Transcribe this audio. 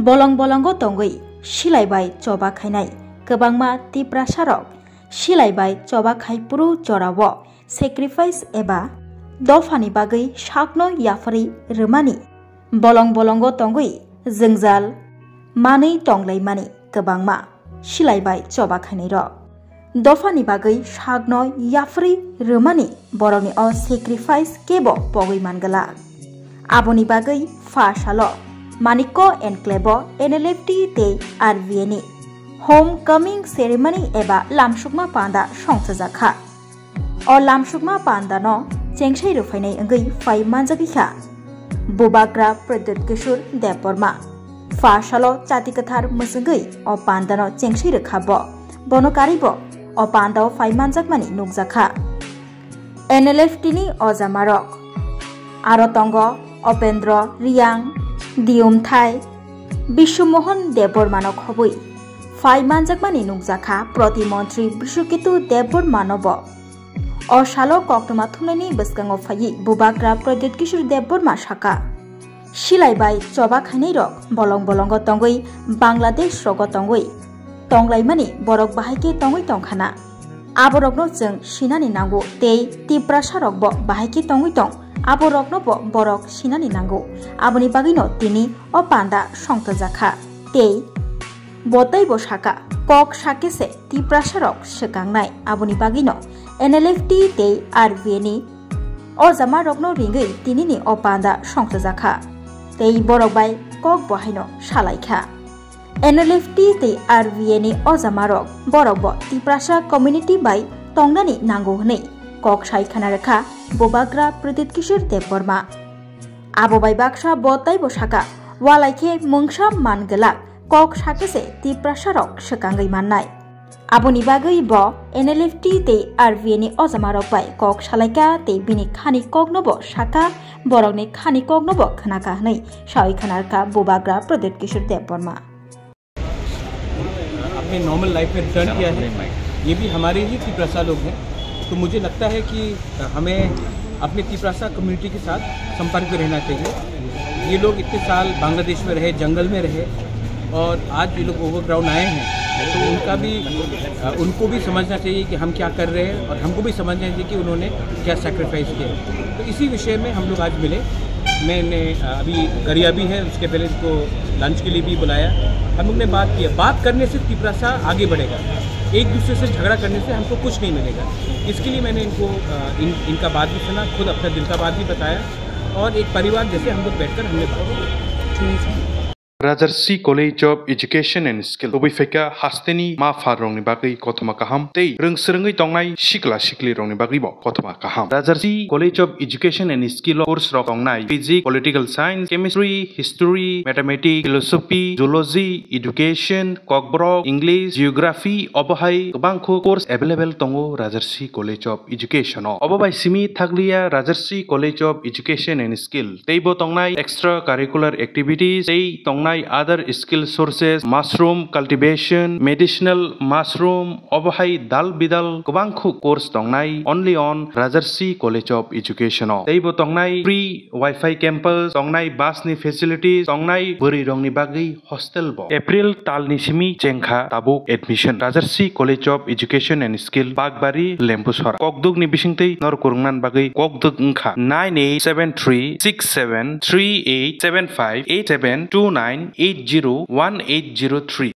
bolong bolongo tongoi silaibai choba khainai kwbangma tiprasarok silaibai choba khaipuru jorao sacrifice eba dofani bagui sakno yafari rwmani bolong bolongo tongoi jwngjal manui tonglaimani kwbangma silaibai choba khainai rok dofani bagui sakno yafari rwmani borokni o sacrifice kebo pogui mangala aboni bagui fasalo Maniko Enclave NLFT te RVNI Homecoming Ceremony eba lamsukma panda songsajakha o lamsukma panda no chengsai rufainai angui fai manjagikha Bubagra Pradut Kishore Deborma Fashalo Chatikathar musungui o panda no chengsai rukhabo bonokaribo o panda o fai manjakmani nukjakha NLFT ni ojamarok Arotongo Opendra Riang Diumthai Bishmohon Debormanok hobui Fai manjakmani nukjakha Protimantri Bishukitu Debormanobo O shalo koktoma thumnani bwskango phai Bubagra Pradut Kishore Deborma shaka Silaibai choba khainai rok bolong bolongo tongoi Bangladesh rogo tongoi tonglaimani borok bahaike tongoi tongkhana aborokno jeng sinani nango tei tiprasarok bo bahaike tongoi tong aborokno bo borok sinani nango aboni bagino tini o panda songtajakha tei botai bo shaka kok sakese tiprasarok sekangnai aboni bagino NLFT tei RVNI o jamarokno ringui tinini o panda songtajakha tei borok bai kok bohaino salaikha NLFT tei RVNI o jamarok borok bo tiprasa community bai tongnani nango hnei kok saikhana rekha Bubagra Pradut Kishore Deborma abo bai baksa botai bo saka walaike mungsa mangelak kok sakese tiprasarok sekangai mannai aboni bagui bo NLFT tei RVNI o jamarok bai kok salaika tei bini khani kokno bo saka borokni khani kokno bo khnaka hnei saikhanarka Bubagra Pradut Kishore Deborma अपने normal life में return किया है ये भी हमारे ही तिप्रासा लोग हैं तो मुझे लगता है कि हमें अपने तिप्रासा कम्युनिटी के साथ संपर्क में रहना चाहिए ये लोग इतने साल बांग्लादेश में रहे जंगल में रहे और आज ये लोग ओवरग्राउंड आए हैं तो उनको भी समझना चाहिए कि हम क्या कर रहे हैं और हमको भी समझना चाहिए कि उन्होंने क्या सैक्रिफाइस किया तो इसी विषय में हम लोग आज मिले मैंने अभी गरिया भी है उसके पहले इसको लंच के लिए भी बुलाया हम लोग ने बात किया बात करने से तिप्रासा आगे बढ़ेगा एक दूसरे से झगड़ा करने से हमको कुछ नहीं मिलेगा इसके लिए मैंने इनको इनका बात भी सुना खुद अपना दिल का बात भी बताया और एक परिवार जैसे हम लोग बैठकर हमने बात की Rajarsi College of Education and Skill Obifeka Hasteni Ma Farong ni Bagui Kotoma Kaham Tei Rungsrungi Tongnai Shikla Shikli Rong ni Bagui Bo Kotoma Kaham Rajarsi College of Education and Skill course Rong Tongnai Physics, Political Science, Chemistry, History, Mathematics, Philosophy, Zoology, Education, Kokborok, English, Geography, Obohai Kobangko course available Tongo Rajarsi College of Education Obobai Simi Thaglia Rajarsi College of Education and Skill Tei Bo Tongnai extracurricular activities Tei Tongnai other skill sources mushroom cultivation medicinal mushroom obohai dal bidal kobangkhu course tongnai only on Rajarsi College of Education teibo tongnai free wifi campus tongnai bus ni facilities tongnai buri rongni bagi hostel bo April talni simi chengkha tabuk admission Rajarsi College of Education and Skill Bagbari Lempusora kokduk ni bisingtei nor kurungnan bagi kokduk ngkha 98736738758729801803